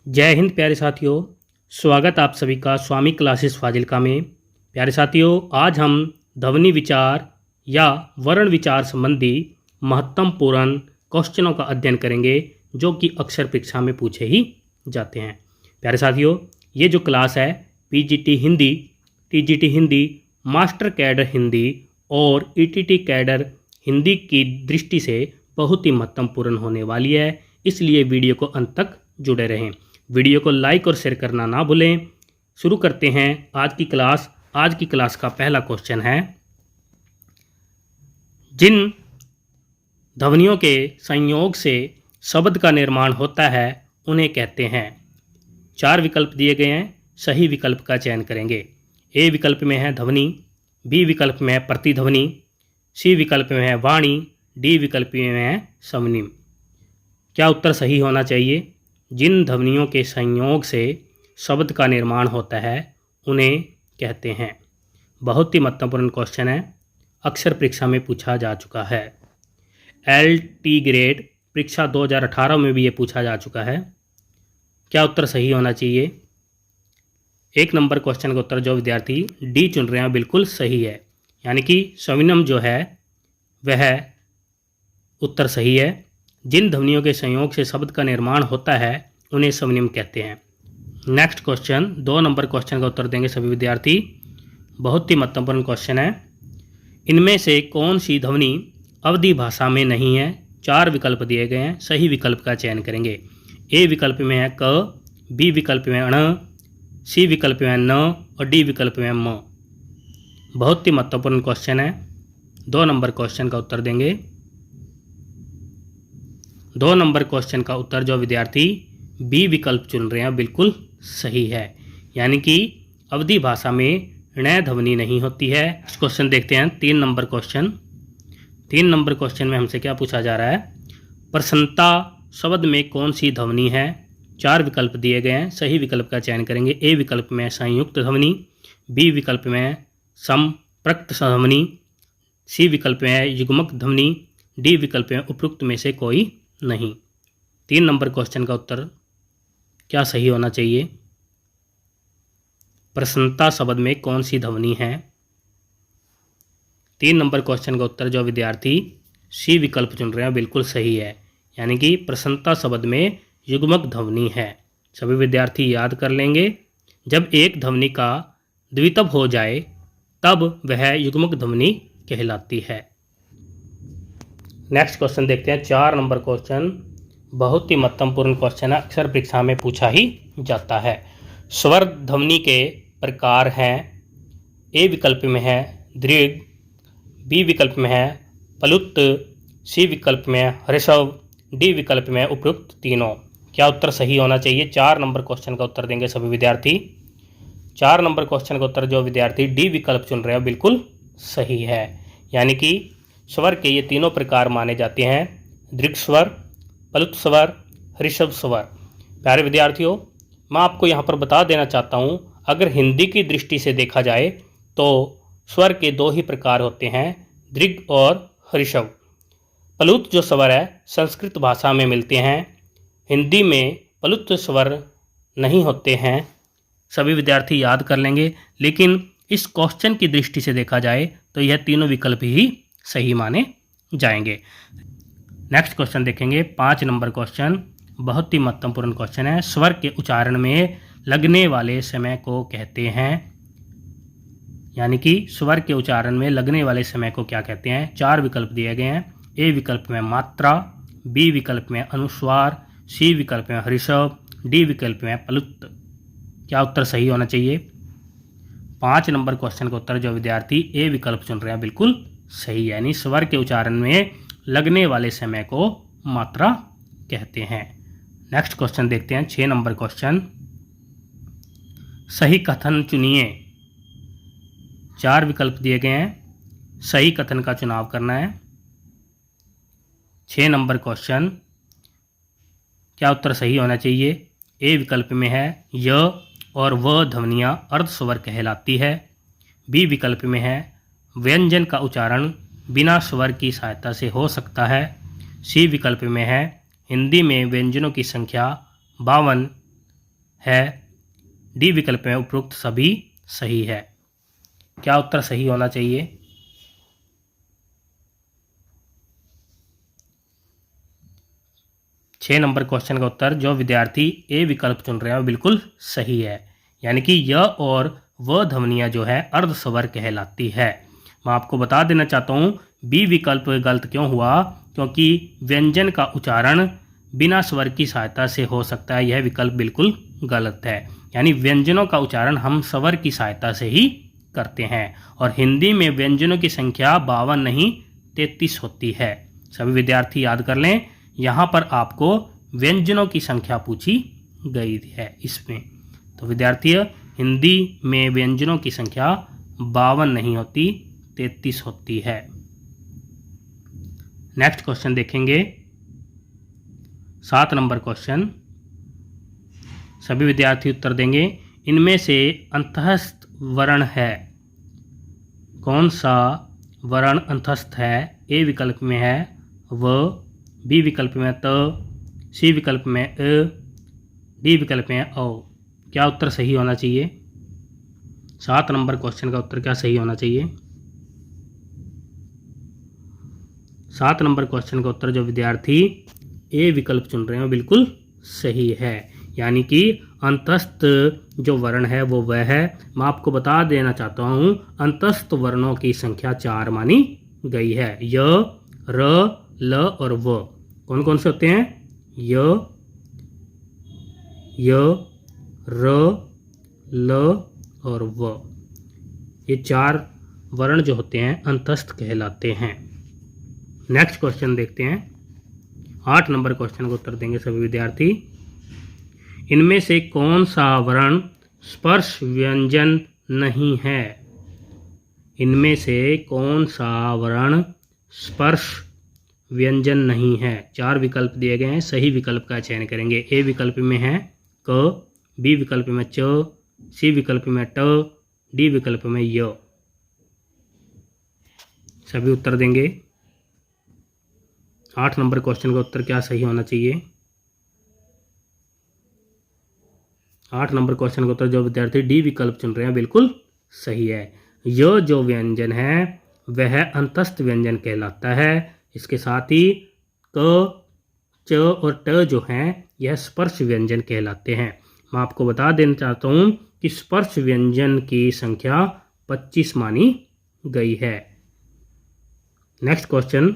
जय हिंद प्यारे साथियों। स्वागत आप सभी का स्वामी क्लासेस फाजिल्का में। प्यारे साथियों, आज हम ध्वनि विचार या वर्ण विचार संबंधी महत्वपूर्ण क्वेश्चनों का अध्ययन करेंगे जो कि अक्सर परीक्षा में पूछे ही जाते हैं। प्यारे साथियों, ये जो क्लास है PGT Hindi, TGT Hindi, master cadre Hindi और ईटीटी कैडर हिंदी की दृष्टि से बहुत ही महत्वपूर्ण होने वाली है, इसलिए वीडियो को अंत तक जुड़े रहें। वीडियो को लाइक और शेयर करना ना भूलें। शुरू करते हैं आज की क्लास। आज की क्लास का पहला क्वेश्चन है, जिन ध्वनियों के संयोग से शब्द का निर्माण होता है उन्हें कहते हैं। 4 विकल्प दिए गए हैं, सही विकल्प का चयन करेंगे। ए विकल्प में है ध्वनि, बी विकल्प में है प्रतिध्वनि, सी विकल्प में है वाणी, डी विकल्प में है स्वनिम। क्या उत्तर सही होना चाहिए? जिन ध्वनियों के संयोग से शब्द का निर्माण होता है उन्हें कहते हैं। बहुत ही महत्वपूर्ण क्वेश्चन है, अक्सर परीक्षा में पूछा जा चुका है। LT ग्रेड परीक्षा 2018 में भी ये पूछा जा चुका है। क्या उत्तर सही होना चाहिए? 1 नंबर क्वेश्चन का उत्तर जो विद्यार्थी डी चुन रहे हैं बिल्कुल सही है, यानी कि स्वनिम जो है वह उत्तर सही है। जिन ध्वनियों के संयोग से शब्द का निर्माण होता है उन्हें स्वनिम कहते हैं। नेक्स्ट क्वेश्चन, 2 नंबर क्वेश्चन का उत्तर देंगे सभी विद्यार्थी। बहुत ही महत्वपूर्ण क्वेश्चन है, इनमें से कौन सी ध्वनि अवधी भाषा में नहीं है? 4 विकल्प दिए गए हैं, सही विकल्प का चयन करेंगे। ए विकल्प में है क, बी विकल्प में अण, सी विकल्प में न और डी विकल्प में म। बहुत ही महत्वपूर्ण क्वेश्चन है, 2 नंबर क्वेश्चन का उत्तर देंगे। 2 नंबर क्वेश्चन का उत्तर जो विद्यार्थी बी विकल्प चुन रहे हैं बिल्कुल सही है, यानी कि अवधी भाषा में ण ध्वनि नहीं होती है। इस क्वेश्चन देखते हैं 3 नंबर क्वेश्चन। 3 नंबर क्वेश्चन में हमसे क्या पूछा जा रहा है? प्रसन्नता शब्द में कौन सी ध्वनि है? 4 विकल्प दिए गए हैं, सही विकल्प का चयन करेंगे। ए विकल्प में संयुक्त ध्वनि, बी विकल्प में संप्रक्त ध्वनि, सी विकल्प में युग्मक ध्वनि, डी विकल्प में उपरोक्त में से कोई नहीं। 3 नंबर क्वेश्चन का उत्तर क्या सही होना चाहिए? प्रसन्नता शब्द में कौन सी ध्वनि है? 3 नंबर क्वेश्चन का उत्तर जो विद्यार्थी सी विकल्प चुन रहे हैं बिल्कुल सही है, यानी कि प्रसन्नता शब्द में युग्मक ध्वनि है। सभी विद्यार्थी याद कर लेंगे, जब एक ध्वनि का द्वित्व हो जाए तब वह युग्मक ध्वनि कहलाती है। नेक्स्ट क्वेश्चन देखते हैं, 4 नंबर क्वेश्चन। बहुत ही महत्वपूर्ण क्वेश्चन है, अक्सर परीक्षा में पूछा ही जाता है। स्वर ध्वनि के प्रकार हैं। ए विकल्प में है दीर्घ, बी विकल्प में है प्लुत, सी विकल्प में है ऋषभ, डी विकल्प में उपयुक्त तीनों। क्या उत्तर सही होना चाहिए? 4 नंबर क्वेश्चन का उत्तर देंगे सभी विद्यार्थी। 4 नंबर क्वेश्चन का उत्तर जो विद्यार्थी डी विकल्प चुन रहे हैं बिल्कुल सही है, यानी कि स्वर के ये तीनों प्रकार माने जाते हैं, दीर्घ स्वर, प्लुत स्वर, ऋषभ स्वर। प्यारे विद्यार्थियों, मैं आपको यहाँ पर बता देना चाहता हूँ, अगर हिंदी की दृष्टि से देखा जाए तो स्वर के 2 ही प्रकार होते हैं, दीर्घ और ऋषभ। प्लुत जो स्वर है संस्कृत भाषा में मिलते हैं, हिंदी में प्लुत स्वर नहीं होते हैं। सभी विद्यार्थी याद कर लेंगे, लेकिन इस क्वेश्चन की दृष्टि से देखा जाए तो यह तीनों विकल्प ही सही माने जाएंगे। नेक्स्ट क्वेश्चन देखेंगे, 5 नंबर क्वेश्चन। बहुत ही महत्वपूर्ण क्वेश्चन है, स्वर के उच्चारण में लगने वाले समय को कहते हैं, यानी कि स्वर के उच्चारण में लगने वाले समय को क्या कहते हैं? 4 विकल्प दिए गए हैं। ए विकल्प में मात्रा, बी विकल्प में अनुस्वार, सी विकल्प में ऋषभ, डी विकल्प में प्लुत। क्या उत्तर सही होना चाहिए? 5 नंबर क्वेश्चन का उत्तर जो विद्यार्थी ए विकल्प चुन रहे हैं बिल्कुल सही, यानी स्वर के उच्चारण में लगने वाले समय को मात्रा कहते हैं। नेक्स्ट क्वेश्चन देखते हैं, 6 नंबर क्वेश्चन। सही कथन चुनिए। 4 विकल्प दिए गए हैं, सही कथन का चुनाव करना है। 6 नंबर क्वेश्चन, क्या उत्तर सही होना चाहिए? ए विकल्प में है य और व ध्वनियाँ अर्ध स्वर कहलाती है। बी विकल्प में है व्यंजन का उच्चारण बिना स्वर की सहायता से हो सकता है। सी विकल्प में है हिंदी में व्यंजनों की संख्या 52 है। डी विकल्प में उपरोक्त सभी सही है। क्या उत्तर सही होना चाहिए? छः नंबर क्वेश्चन का उत्तर जो विद्यार्थी ए विकल्प चुन रहे हैं वो बिल्कुल सही है, यानी कि य और व ध्वनियाँ जो है अर्धस्वर कहलाती है। मैं आपको बता देना चाहता हूँ बी विकल्प गलत क्यों हुआ, क्योंकि व्यंजन का उच्चारण बिना स्वर की सहायता से हो सकता है। यह विकल्प बिल्कुल गलत है, यानी व्यंजनों का उच्चारण हम स्वर की सहायता से ही करते हैं और हिंदी में व्यंजनों की संख्या 52 नहीं 33 होती है। सभी विद्यार्थी याद कर लें, यहाँ पर आपको व्यंजनों की संख्या पूछी गई है इसमें। तो विद्यार्थी हिंदी में व्यंजनों की संख्या 52 नहीं होती 33 होती है। नेक्स्ट क्वेश्चन देखेंगे 7 नंबर क्वेश्चन। सभी विद्यार्थी उत्तर देंगे। इनमें से अंतस्थ वर्ण है, कौन सा वर्ण अंतस्थ है? ए विकल्प में है व, बी विकल्प में त, सी विकल्प में अ, डी विकल्प में औ। क्या उत्तर सही होना चाहिए? 7 नंबर क्वेश्चन का उत्तर क्या सही होना चाहिए? 7 नंबर क्वेश्चन का उत्तर जो विद्यार्थी ए विकल्प चुन रहे हैं बिल्कुल सही है, यानी कि अंतस्थ जो वर्ण है वो वह है। मैं आपको बता देना चाहता हूँ अंतस्थ वर्णों की संख्या 4 मानी गई है। य, र, ल और व। कौन कौन से होते हैं? य, र, ल और व। ये 4 वर्ण जो होते हैं अंतस्थ कहलाते हैं। नेक्स्ट क्वेश्चन देखते हैं। 8 नंबर क्वेश्चन का उत्तर देंगे सभी विद्यार्थी। इनमें से कौन सा वर्ण स्पर्श व्यंजन नहीं है? इनमें से कौन सा वर्ण स्पर्श व्यंजन नहीं है? 4 विकल्प दिए गए हैं, सही विकल्प का चयन करेंगे। ए विकल्प में है क, बी विकल्प में च, सी विकल्प में ट, डी विकल्प में य। सभी उत्तर देंगे। 8 नंबर क्वेश्चन का उत्तर क्या सही होना चाहिए? 8 नंबर क्वेश्चन का उत्तर जो विद्यार्थी डी विकल्प चुन रहे हैं बिल्कुल सही है। य जो व्यंजन है वह अंतस्थ व्यंजन कहलाता है। इसके साथ ही क, च और ट जो हैं यह स्पर्श व्यंजन कहलाते हैं। मैं आपको बता देना चाहता हूँ कि स्पर्श व्यंजन की संख्या 25 मानी गई है। नेक्स्ट क्वेश्चन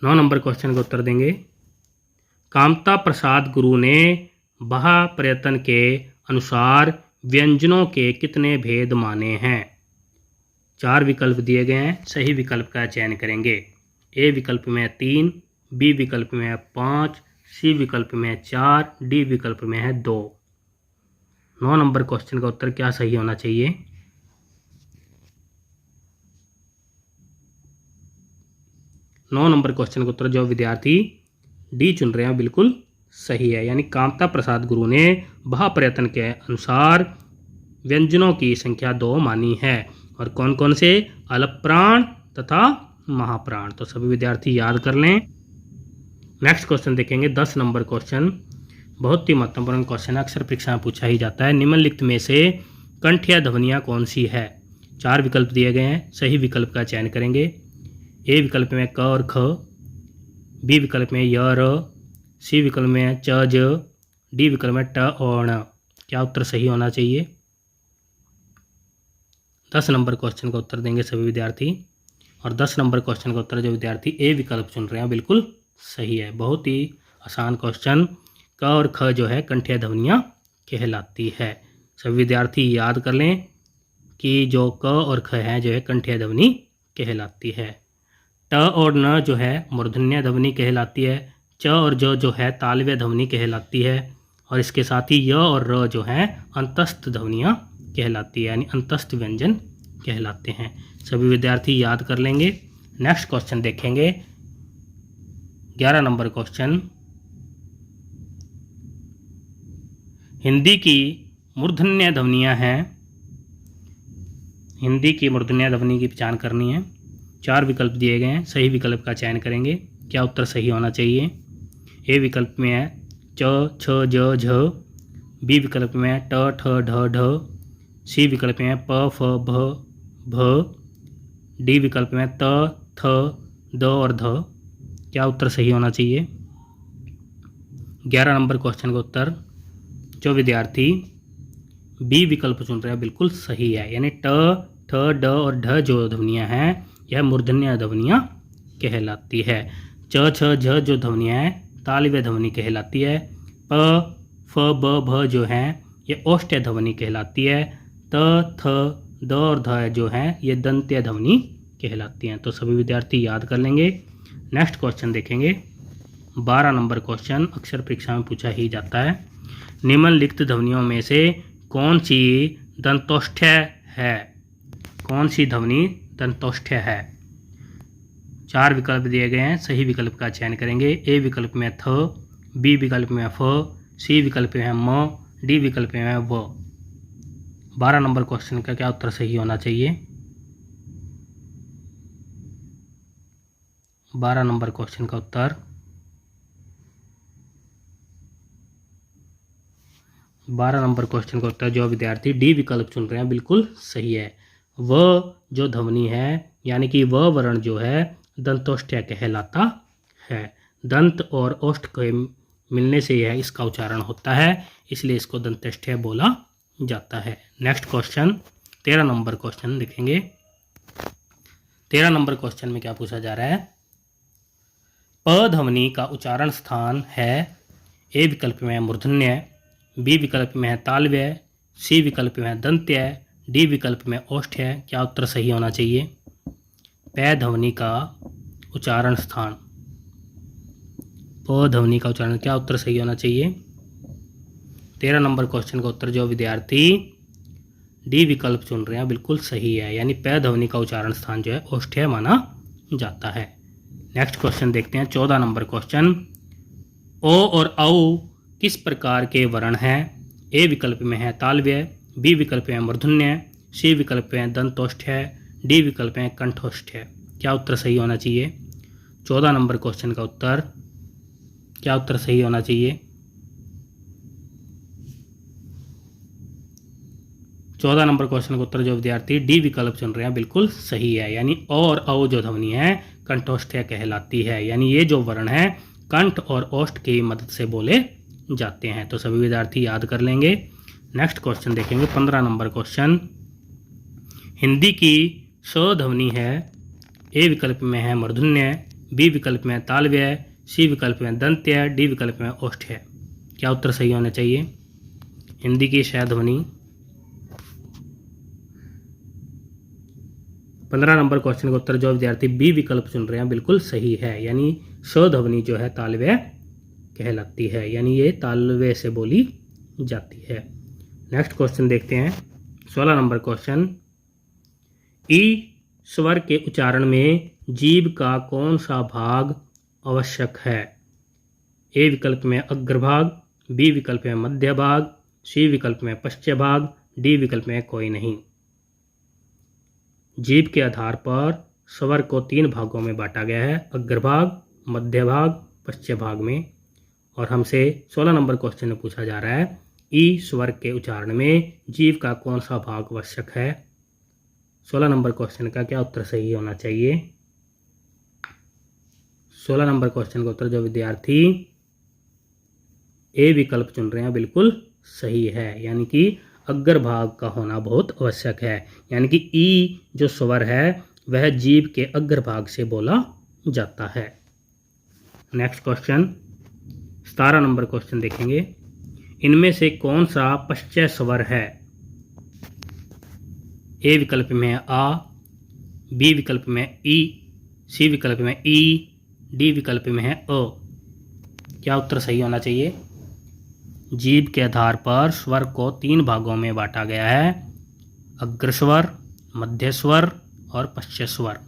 9 नंबर क्वेश्चन का उत्तर देंगे। कामता प्रसाद गुरु ने बहा प्रयत्न के अनुसार व्यंजनों के कितने भेद माने हैं? 4 विकल्प दिए गए हैं, सही विकल्प का चयन करेंगे। ए विकल्प में 3, बी विकल्प में 5, सी विकल्प में 4, डी विकल्प में है 2। 9 नंबर क्वेश्चन का उत्तर क्या सही होना चाहिए? 9 नंबर क्वेश्चन का उत्तर जो विद्यार्थी डी चुन रहे हैं बिल्कुल सही है, यानी कामता प्रसाद गुरु ने बहा प्रयत्न के अनुसार व्यंजनों की संख्या 2 मानी है। और कौन कौन से? अलप्राण तथा महाप्राण। तो सभी विद्यार्थी याद कर लें। नेक्स्ट क्वेश्चन देखेंगे 10 नंबर क्वेश्चन। बहुत ही महत्वपूर्ण क्वेश्चन अक्सर परीक्षा में पूछा ही जाता है। निम्नलिखित में से कंठ्य ध्वनियाँ कौन सी है? 4 विकल्प दिए गए हैं, सही विकल्प का चयन करेंगे। ए विकल्प में क और ख, बी विकल्प में य र, सी विकल्प में च ज, डी विकल्प में ट और ण। क्या उत्तर सही होना चाहिए? 10 नंबर क्वेश्चन का उत्तर देंगे सभी विद्यार्थी। और 10 नंबर क्वेश्चन का उत्तर जो विद्यार्थी ए विकल्प चुन रहे हैं बिल्कुल सही है। बहुत ही आसान क्वेश्चन। क और ख जो है कंठ्य ध्वनियाँ कहलाती है। सभी विद्यार्थी याद कर लें कि जो क और ख है जो है कंठ्य ध्वनि कहलाती है। ट और न जो है मूर्धन्य ध्वनि कहलाती है। च और जो है तालव्य ध्वनि कहलाती है। और इसके साथ ही य और र जो है अंतस्थ ध्वनियाँ कहलाती है, यानी अंतस्थ व्यंजन कहलाते हैं। सभी विद्यार्थी याद कर लेंगे। नेक्स्ट क्वेश्चन देखेंगे 11 नंबर क्वेश्चन। हिंदी की मूर्धन्य ध्वनियाँ हैं। हिंदी की मूर्धन्य ध्वनि की पहचान करनी है। 4 विकल्प दिए गए हैं, सही विकल्प का चयन करेंगे। क्या उत्तर सही होना चाहिए? ए विकल्प में है च छ ज झ, बी विकल्प में ट ठ ढ ढ, सी विकल्प में प फ भ भ, डी विकल्प में त थ द और ध। क्या उत्तर सही होना चाहिए? 11 नंबर क्वेश्चन का उत्तर जो विद्यार्थी बी विकल्प चुन रहे हैं बिल्कुल सही है, यानी ट ठ ड और ढ जो ध्वनियाँ हैं यह मूर्धन्य ध्वनियाँ कहलाती है। च छ झ जो ध्वनियाँ हैं तालव्य ध्वनि कहलाती है। प फ ब भ जो हैं ये ओष्ठ्य ध्वनि कहलाती है। त थ द और ध जो हैं ये दंत्य ध्वनि कहलाती हैं। तो सभी विद्यार्थी याद कर लेंगे। नेक्स्ट क्वेश्चन देखेंगे। 12 नंबर क्वेश्चन अक्सर परीक्षा में पूछा ही जाता है। निम्नलिखित ध्वनियों में से कौन सी दंतोष्ठ्य है? कौन सी ध्वनि दंतोष्ठ्य है? 4 विकल्प दिए गए हैं, सही विकल्प का चयन करेंगे। ए विकल्प में थ, बी विकल्प में फ, सी विकल्प में म, डी विकल्प में व। 12 नंबर क्वेश्चन का क्या उत्तर सही होना चाहिए? 12 नंबर क्वेश्चन का उत्तर 12 नंबर क्वेश्चन का उत्तर जो विद्यार्थी डी विकल्प चुन रहे हैं बिल्कुल सही है। व जो ध्वनि है यानी कि व वर्ण जो है दंतोष्ठ्य कहलाता है। दंत और ओष्ठ के मिलने से यह इसका उच्चारण होता है, इसलिए इसको दंतोष्ठ्य बोला जाता है। नेक्स्ट क्वेश्चन 13 नंबर क्वेश्चन देखेंगे। 13 नंबर क्वेश्चन में क्या पूछा जा रहा है? प ध्वनि का उच्चारण स्थान है ए विकल्प में मूर्धन्य, बी विकल्प में है तालव्य, सी विकल्प में है दंत्य, डी विकल्प में ओष्ठ्य। क्या उत्तर सही होना चाहिए? प ध्वनि का उच्चारण स्थान, प ध्वनि का उच्चारण, क्या उत्तर सही होना चाहिए? 13 नंबर क्वेश्चन का उत्तर जो विद्यार्थी डी विकल्प चुन रहे हैं बिल्कुल सही है, यानी प ध्वनि का उच्चारण स्थान जो है ओष्ठ्य माना जाता है। नेक्स्ट क्वेश्चन देखते हैं। 14 नंबर क्वेश्चन। ओ और औ किस प्रकार के वर्ण हैं? ए विकल्प में है तालव्य, बी विकल्प में मूर्धन्य, सी विकल्प में दंतोष्ठ्य, डी विकल्प में कंठोष्ठ्य। क्या उत्तर सही होना चाहिए? 14 नंबर क्वेश्चन का उत्तर, क्या उत्तर सही होना चाहिए? 14 नंबर क्वेश्चन का उत्तर जो विद्यार्थी डी विकल्प चुन रहे हैं बिल्कुल सही है, यानी ओ और औ जो ध्वनि है कंठोष्ठ्य कहलाती है, यानी ये जो वर्ण है कंठ और ओष्ठ की मदद से बोले जाते हैं। तो सभी विद्यार्थी याद कर लेंगे। नेक्स्ट क्वेश्चन देखेंगे। 15 नंबर क्वेश्चन। हिंदी की स ध्वनि है ए विकल्प में है मूर्धन्य, बी विकल्प में तालव्य, सी विकल्प में दंत्य, डी विकल्प में ओष्ठ्य। क्या उत्तर सही होना चाहिए? हिंदी की श ध्वनि 15 नंबर क्वेश्चन का उत्तर जो विद्यार्थी बी विकल्प चुन रहे हैं बिल्कुल सही है, यानी स ध्वनि जो है तालव्य कहलाती है, यानी ये तालव्य से बोली जाती है। नेक्स्ट क्वेश्चन देखते हैं। 16 नंबर क्वेश्चन। ई स्वर के उच्चारण में जीभ का कौन सा भाग आवश्यक है? ए विकल्प में अग्रभाग, बी विकल्प में मध्य भाग, सी विकल्प में पश्चिम भाग, डी विकल्प में कोई नहीं। जीभ के आधार पर स्वर को 3 भागों में बांटा गया है, अग्रभाग, मध्य भाग, पश्चिम भाग में। और हमसे 16 नंबर क्वेश्चन में पूछा जा रहा है ई स्वर के उच्चारण में जीभ का कौन सा भाग आवश्यक है? 16 नंबर क्वेश्चन का क्या उत्तर सही होना चाहिए? 16 नंबर क्वेश्चन का उत्तर जो विद्यार्थी ए विकल्प चुन रहे हैं बिल्कुल सही है, यानी कि अग्रभाग का होना बहुत आवश्यक है, यानी कि ई जो स्वर है वह जीभ के अग्रभाग से बोला जाता है। नेक्स्ट क्वेश्चन 17 नंबर क्वेश्चन देखेंगे। इनमें से कौन सा पश्चय स्वर है? ए विकल्प में आ, बी विकल्प में ई, सी विकल्प में ई, डी विकल्प में है अ। क्या उत्तर सही होना चाहिए? जीभ के आधार पर स्वर को 3 भागों में बांटा गया है, अग्रस्वर, मध्य स्वर और पश्चय स्वर।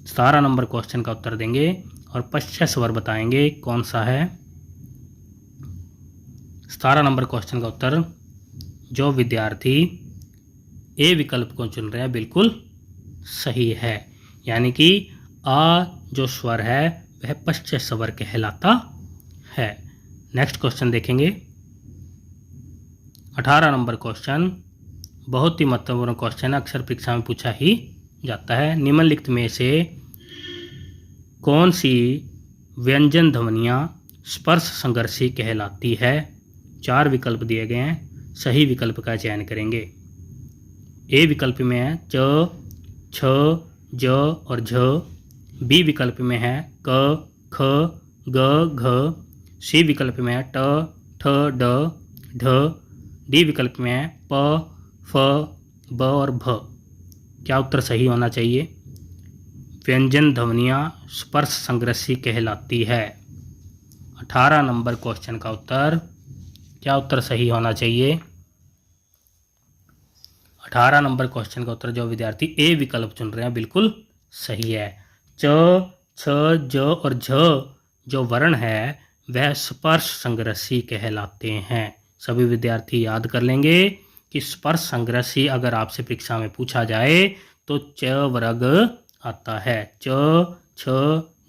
17 नंबर क्वेश्चन का उत्तर देंगे और पश्चय स्वर बताएंगे कौन सा है। 17 नंबर क्वेश्चन का उत्तर जो विद्यार्थी ए विकल्प को चुन रहे हैं बिल्कुल सही है, यानी कि आ जो स्वर है वह पश्चय स्वर कहलाता है। नेक्स्ट क्वेश्चन देखेंगे 18 नंबर क्वेश्चन, बहुत ही महत्वपूर्ण क्वेश्चन, अक्सर परीक्षा में पूछा ही जाता है। निम्नलिखित में से कौन सी व्यंजन ध्वनियाँ स्पर्श संघर्षी कहलाती है? 4 विकल्प दिए गए हैं, सही विकल्प का चयन करेंगे। ए विकल्प में है च, छ, ज और झ। बी विकल्प में है क, ख, ग, घ। सी विकल्प में है ट, ठ, ड, ढ। डी विकल्प में है प, फ, ब और भ। क्या उत्तर सही होना चाहिए? व्यंजन ध्वनियाँ स्पर्श संघर्षी कहलाती है। 18 नंबर क्वेश्चन का उत्तर, क्या उत्तर सही होना चाहिए? 18 नंबर क्वेश्चन का उत्तर जो विद्यार्थी ए विकल्प चुन रहे हैं बिल्कुल सही है। च, छ, ज और झ जो वर्ण है वह स्पर्श संघर्षी कहलाते हैं। सभी विद्यार्थी याद कर लेंगे कि स्पर्श संघर्षी अगर आपसे परीक्षा में पूछा जाए तो च वर्ग आता है। च, छ,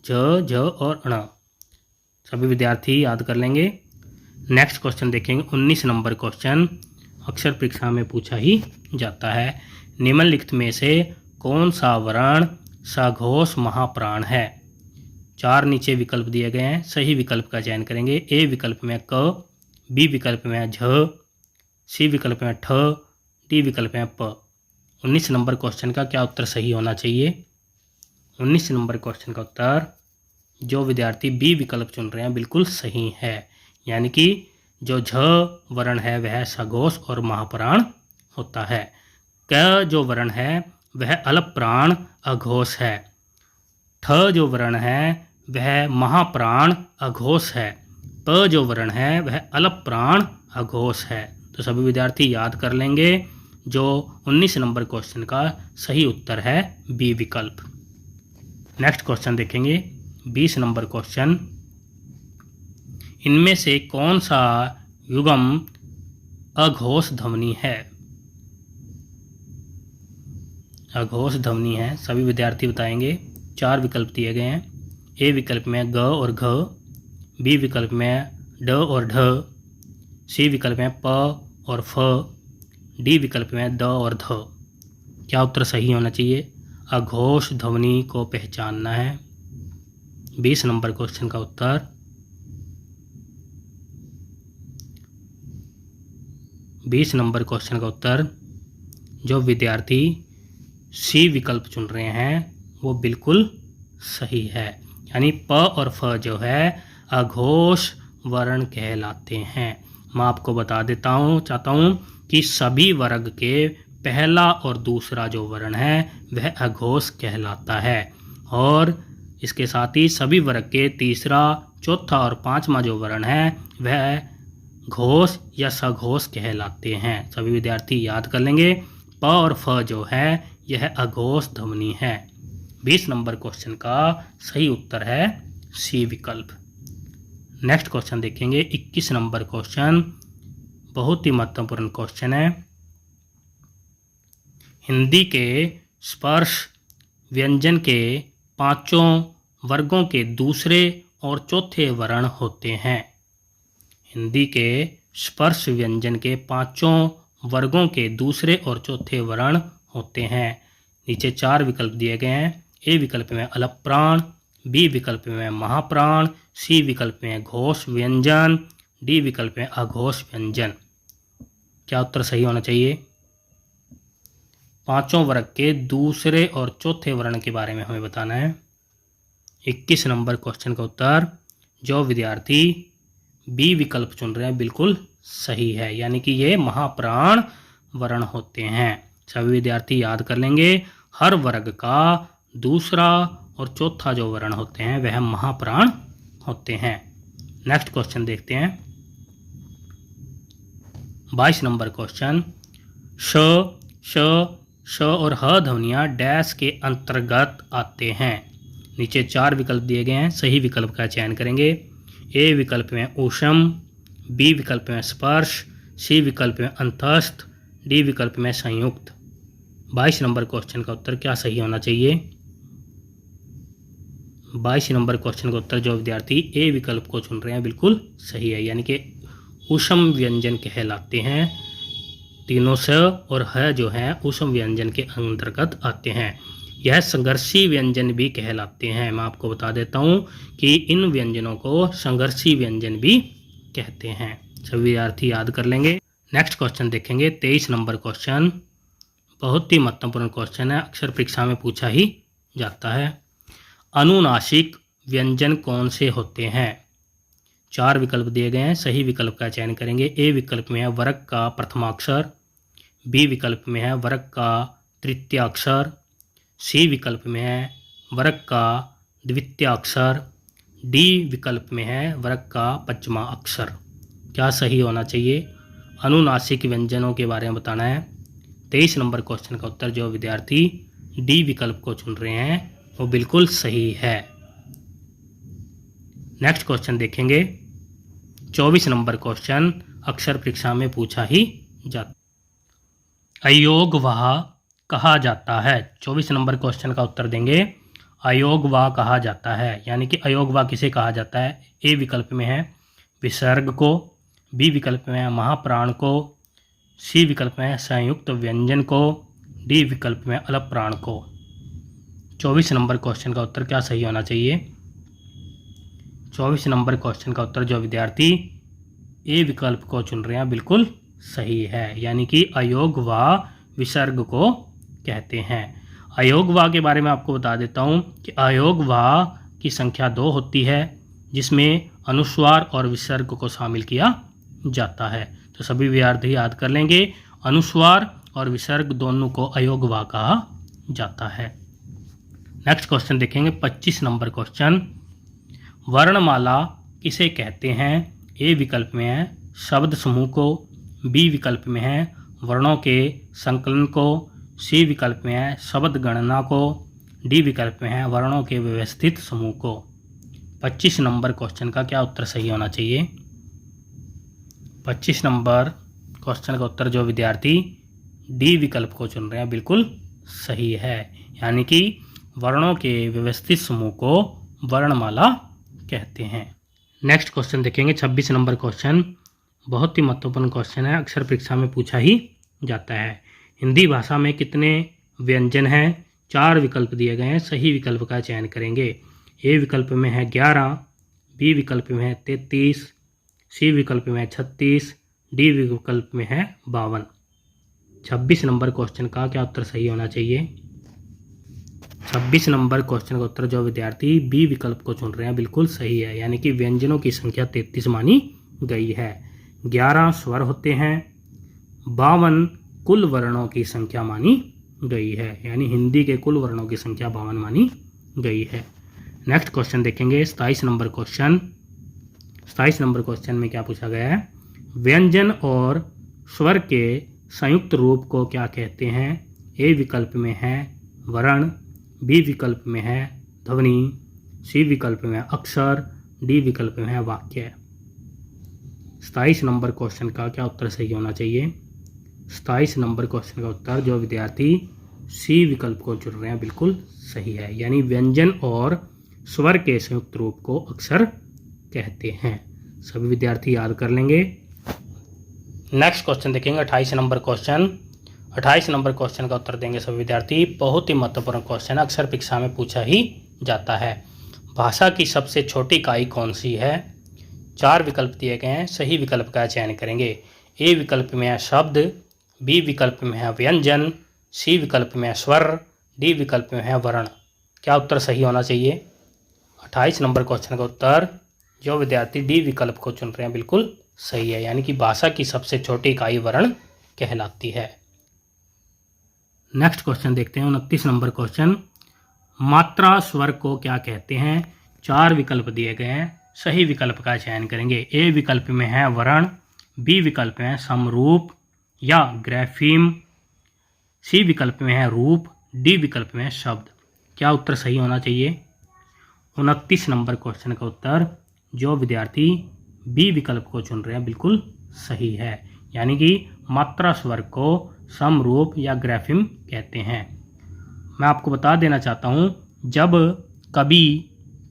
झ, झ और ण। सभी विद्यार्थी याद कर लेंगे। नेक्स्ट क्वेश्चन देखेंगे 19 नंबर क्वेश्चन, अक्सर परीक्षा में पूछा ही जाता है। निम्नलिखित में से कौन सा वर्ण सघोष महाप्राण है? 4 नीचे विकल्प दिए गए हैं, सही विकल्प का चयन करेंगे। ए विकल्प में क, बी विकल्प में झ, सी विकल्प में ठ, डी विकल्प में प। 19 नंबर क्वेश्चन का क्या उत्तर सही होना चाहिए? 19 नंबर क्वेश्चन का उत्तर जो विद्यार्थी बी विकल्प चुन रहे हैं बिल्कुल सही है, यानी कि जो झ वर्ण है वह सघोष और महाप्राण होता है। क जो वर्ण है वह अल्पप्राण अघोष है। ठ जो वर्ण है वह महाप्राण अघोष है। प जो वर्ण है वह अल्पप्राण अघोष है। तो सभी विद्यार्थी याद कर लेंगे। जो 19 नंबर क्वेश्चन का सही उत्तर है बी विकल्प। नेक्स्ट क्वेश्चन देखेंगे 20 नंबर क्वेश्चन, इनमें से कौन सा युग्म अघोष ध्वनि है? अघोष ध्वनि है, सभी विद्यार्थी बताएंगे। 4 विकल्प दिए गए हैं। ए विकल्प में ग और घ, बी विकल्प में ड और ढ, सी विकल्प में प और फ, डी विकल्प में द और ध। क्या उत्तर सही होना चाहिए? अघोष ध्वनि को पहचानना है। 20 नंबर क्वेश्चन का उत्तर 20 नंबर क्वेश्चन का उत्तर जो विद्यार्थी सी विकल्प चुन रहे हैं वो बिल्कुल सही है, यानी प और फ जो है अघोष वर्ण कहलाते हैं। मैं आपको बता देता हूँ चाहता हूँ कि सभी वर्ग के पहला और दूसरा जो वर्ण है वह अघोष कहलाता है, और इसके साथ ही सभी वर्ग के तीसरा, चौथा और पांचवा जो वर्ण है वह घोष या सघोष कहलाते हैं। सभी विद्यार्थी याद कर लेंगे। प और फ जो है यह अघोष ध्वनि है। 20 नंबर क्वेश्चन का सही उत्तर है सी विकल्प। नेक्स्ट क्वेश्चन देखेंगे 21 नंबर क्वेश्चन, बहुत ही महत्वपूर्ण क्वेश्चन है। हिंदी के स्पर्श व्यंजन के पांचों वर्गों के दूसरे और चौथे वर्ण होते हैं। हिंदी के स्पर्श व्यंजन के पांचों वर्गों के दूसरे और चौथे वर्ण होते हैं। नीचे 4 विकल्प दिए गए हैं। ए विकल्प में अल्पप्राण, बी विकल्प में महाप्राण, सी विकल्प में घोष व्यंजन, डी विकल्प में अघोष व्यंजन। क्या उत्तर सही होना चाहिए? पांचों वर्ग के दूसरे और चौथे वर्ण के बारे में हमें बताना है। 21 नंबर क्वेश्चन का उत्तर जो विद्यार्थी बी विकल्प चुन रहे हैं बिल्कुल सही है, यानी कि ये महाप्राण वर्ण होते हैं। सभी विद्यार्थी याद कर लेंगे। हर वर्ग का दूसरा और चौथा जो वर्ण होते हैं वह महाप्राण होते हैं। नेक्स्ट क्वेश्चन देखते हैं 22 नंबर क्वेश्चन, श, श, श और ह ध्वनियाँ डैश के अंतर्गत आते हैं। नीचे 4 विकल्प दिए गए हैं, सही विकल्प का चयन करेंगे। ए विकल्प में ऊष्म, बी विकल्प में स्पर्श, सी विकल्प में अंतस्थ, डी विकल्प में संयुक्त। 22 नंबर क्वेश्चन का उत्तर क्या सही होना चाहिए? 22 नंबर क्वेश्चन का उत्तर जो विद्यार्थी ए विकल्प को चुन रहे हैं बिल्कुल सही है, यानी कि ऊष्म व्यंजन कहलाते हैं। तीनों स और ह जो है ऊष्म व्यंजन के अंतर्गत आते हैं। यह संघर्षी व्यंजन भी कहलाते हैं। मैं आपको बता देता हूँ कि इन व्यंजनों को संघर्षी व्यंजन भी कहते हैं। सभी विद्यार्थी याद कर लेंगे। नेक्स्ट क्वेश्चन देखेंगे 23 नंबर क्वेश्चन, बहुत ही महत्वपूर्ण क्वेश्चन है, अक्सर परीक्षा में पूछा ही जाता है। अनुनासिक व्यंजन कौन से होते हैं? 4 विकल्प दिए गए हैं, सही विकल्प का चयन करेंगे। ए विकल्प में है वर्ग का प्रथमाक्षर, बी विकल्प में है वर्ग का तृतीयाक्षर, सी विकल्प में है वर्ग का द्वितीयाक्षर, डी विकल्प में है वर्ग का पंचमा अक्षर। क्या सही होना चाहिए? अनुनासिक व्यंजनों के बारे में बताना है। 23 नंबर क्वेश्चन का उत्तर जो विद्यार्थी डी विकल्प को चुन रहे हैं वो बिल्कुल सही है। नेक्स्ट क्वेश्चन देखेंगे 24 नंबर क्वेश्चन, अक्सर परीक्षा में पूछा ही जाता। अयोगवाह कहा जाता है। 24 नंबर क्वेश्चन का उत्तर देंगे अयोगवाह कहा जाता है, यानी कि अयोगवाह किसे कहा जाता है? ए विकल्प में है विसर्ग को, बी विकल्प में है महाप्राण को, सी विकल्प में है संयुक्त व्यंजन को, डी विकल्प में अलप्राण को। 24 नंबर क्वेश्चन का उत्तर क्या सही होना चाहिए? 24 नंबर क्वेश्चन का उत्तर जो विद्यार्थी ए विकल्प को चुन रहे हैं बिल्कुल सही है, यानी कि अयोगवाह विसर्ग को कहते हैं। अयोगवाह के बारे में आपको बता देता हूँ कि अयोगवाह की संख्या 2 होती है, जिसमें अनुस्वार और विसर्ग को शामिल किया जाता है। तो सभी विद्यार्थी याद कर लेंगे, अनुस्वार और विसर्ग दोनों को अयोगवाह कहा जाता है। नेक्स्ट क्वेश्चन देखेंगे 25 नंबर क्वेश्चन, वर्णमाला किसे कहते हैं? ए विकल्प में है शब्द समूह को, बी विकल्प में है वर्णों के संकलन को, सी विकल्प में है शब्द गणना को, डी विकल्प में है वर्णों के व्यवस्थित समूह को। 25 नंबर क्वेश्चन का क्या उत्तर सही होना चाहिए? 25 नंबर क्वेश्चन का उत्तर जो विद्यार्थी डी विकल्प को चुन रहे हैं बिल्कुल सही है, यानी कि वर्णों के व्यवस्थित समूह को वर्णमाला कहते हैं। नेक्स्ट क्वेश्चन देखेंगे 26 नंबर क्वेश्चन, बहुत ही महत्वपूर्ण क्वेश्चन है, अक्सर परीक्षा में पूछा ही जाता है। हिंदी भाषा में कितने व्यंजन हैं? 4 विकल्प दिए गए हैं, सही विकल्प का चयन करेंगे। ए विकल्प में है 11, बी विकल्प में है 33, सी विकल्प में है 36, डी विकल्प में है 52। 26 नंबर क्वेश्चन का क्या उत्तर सही होना चाहिए? 26 नंबर क्वेश्चन का उत्तर जो विद्यार्थी बी विकल्प को चुन रहे हैं बिल्कुल सही है, यानी कि व्यंजनों की संख्या 33 मानी गई है। 11 स्वर होते हैं, 52 कुल वर्णों की संख्या मानी गई है, यानी हिंदी के कुल वर्णों की संख्या 52 मानी गई है। नेक्स्ट क्वेश्चन देखेंगे 27 नंबर क्वेश्चन। 27 नंबर क्वेश्चन में क्या पूछा गया है? व्यंजन और स्वर के संयुक्त रूप को क्या कहते हैं? ए विकल्प में है वर्ण, बी विकल्प में है ध्वनि, सी विकल्प में है अक्षर, डी विकल्प में है वाक्य। 27 नंबर क्वेश्चन का क्या उत्तर सही होना चाहिए? 27 नंबर क्वेश्चन का उत्तर जो विद्यार्थी सी विकल्प को चुन रहे हैं बिल्कुल सही है, यानी व्यंजन और स्वर के संयुक्त रूप को अक्षर कहते हैं। सभी विद्यार्थी याद कर लेंगे। नेक्स्ट क्वेश्चन देखेंगे 28 नंबर क्वेश्चन। 28 नंबर क्वेश्चन का उत्तर देंगे सभी विद्यार्थी, बहुत ही महत्वपूर्ण क्वेश्चन, अक्सर परीक्षा में पूछा ही जाता है। भाषा की सबसे छोटी इकाई कौन सी है? 4 विकल्प दिए गए हैं, सही विकल्प का चयन करेंगे। ए विकल्प में है शब्द, बी विकल्प में है व्यंजन, सी विकल्प में है स्वर, डी विकल्प में है वर्ण। क्या उत्तर सही होना चाहिए? 28 नंबर क्वेश्चन का उत्तर जो विद्यार्थी डी विकल्प को चुन रहे हैं बिल्कुल सही है, यानी कि भाषा की सबसे छोटी इकाई वर्ण कहलाती है। नेक्स्ट क्वेश्चन देखते हैं 29 नंबर क्वेश्चन, मात्रा स्वर को क्या कहते हैं? 4 विकल्प दिए गए हैं, सही विकल्प का चयन करेंगे। ए विकल्प में है वर्ण, बी विकल्प में है समरूप या ग्राफीम, सी विकल्प में है रूप, डी विकल्प में है शब्द। क्या उत्तर सही होना चाहिए? 29 नंबर क्वेश्चन का उत्तर जो विद्यार्थी बी विकल्प को चुन रहे हैं बिल्कुल सही है, यानी कि मात्रा स्वर को समरूप या ग्राफीम कहते हैं। मैं आपको बता देना चाहता हूँ, जब कभी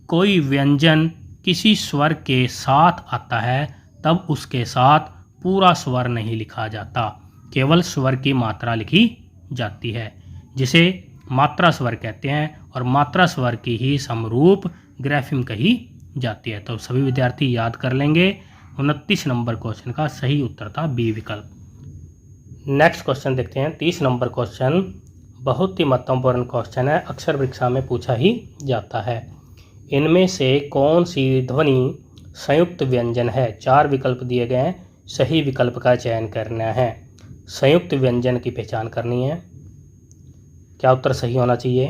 कोई व्यंजन किसी स्वर के साथ आता है तब उसके साथ पूरा स्वर नहीं लिखा जाता, केवल स्वर की मात्रा लिखी जाती है, जिसे मात्रा स्वर कहते हैं और मात्रा स्वर की ही समरूप ग्राफिम कही जाती है। तो सभी विद्यार्थी याद कर लेंगे। 29 नंबर क्वेश्चन का सही उत्तर था बी विकल्प। नेक्स्ट क्वेश्चन देखते हैं 30 नंबर क्वेश्चन बहुत ही महत्वपूर्ण क्वेश्चन है, अक्सर परीक्षा में पूछा ही जाता है। इनमें से कौन सी ध्वनि संयुक्त व्यंजन है? 4 विकल्प दिए गए हैं, सही विकल्प का चयन करना है। संयुक्त व्यंजन की पहचान करनी है। क्या उत्तर सही होना चाहिए?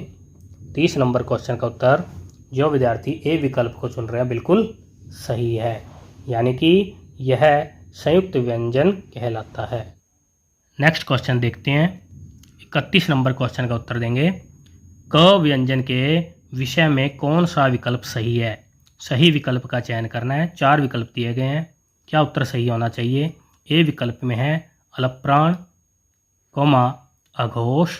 30 नंबर क्वेश्चन का उत्तर जो विद्यार्थी ए विकल्प को चुन रहे हैं बिल्कुल सही है, यानी कि यह संयुक्त व्यंजन कहलाता है। नेक्स्ट क्वेश्चन देखते हैं। 31 नंबर क्वेश्चन का उत्तर देंगे। क व्यंजन के विषय में कौन सा विकल्प सही है? सही विकल्प का चयन करना है। 4 विकल्प दिए गए हैं। क्या उत्तर सही होना चाहिए? ए विकल्प में है अलप्राण, अघोष,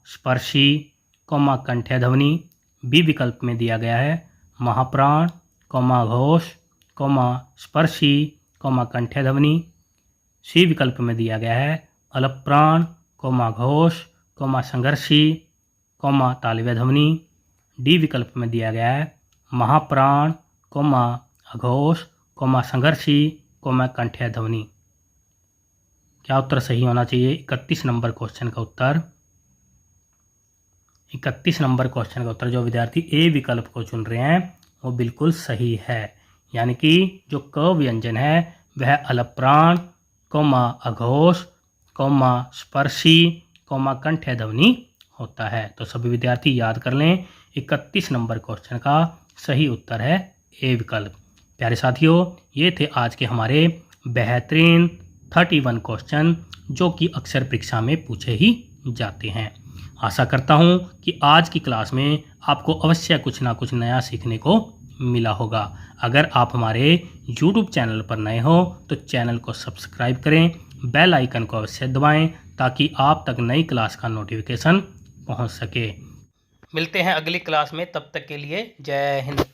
स्पर्शी, कंठ्य ध्वनि। बी विकल्प में दिया गया है महाप्राण, अघोष, स्पर्शी, कंठ्य ध्वनि। सी विकल्प में दिया गया है अलप्राण, अघोष, संघर्षी, तालव्य ध्वनि। डी विकल्प में दिया गया है महाप्राण, अघोष, संघर्षी, कंठ्य ध्वनि। क्या उत्तर सही होना चाहिए? 31 नंबर क्वेश्चन का उत्तर 31 नंबर क्वेश्चन का उत्तर जो विद्यार्थी ए विकल्प को चुन रहे हैं वो बिल्कुल सही है, यानी कि जो क व्यंजन है वह अलप्राण, अघोष, स्पर्शी, कंठ्य ध्वनि होता है। तो सभी विद्यार्थी याद कर लें, 31 नंबर क्वेश्चन का सही उत्तर है ए विकल्प। प्यारे साथियों, ये थे आज के हमारे बेहतरीन 31 क्वेश्चन जो कि अक्सर परीक्षा में पूछे ही जाते हैं। आशा करता हूँ कि आज की क्लास में आपको अवश्य कुछ ना कुछ नया सीखने को मिला होगा। अगर आप हमारे YouTube चैनल पर नए हो तो चैनल को सब्सक्राइब करें, बेल आइकन को अवश्य दबाएं ताकि आप तक नई क्लास का नोटिफिकेशन पहुंच सके। मिलते हैं अगली क्लास में, तब तक के लिए जय हिंद।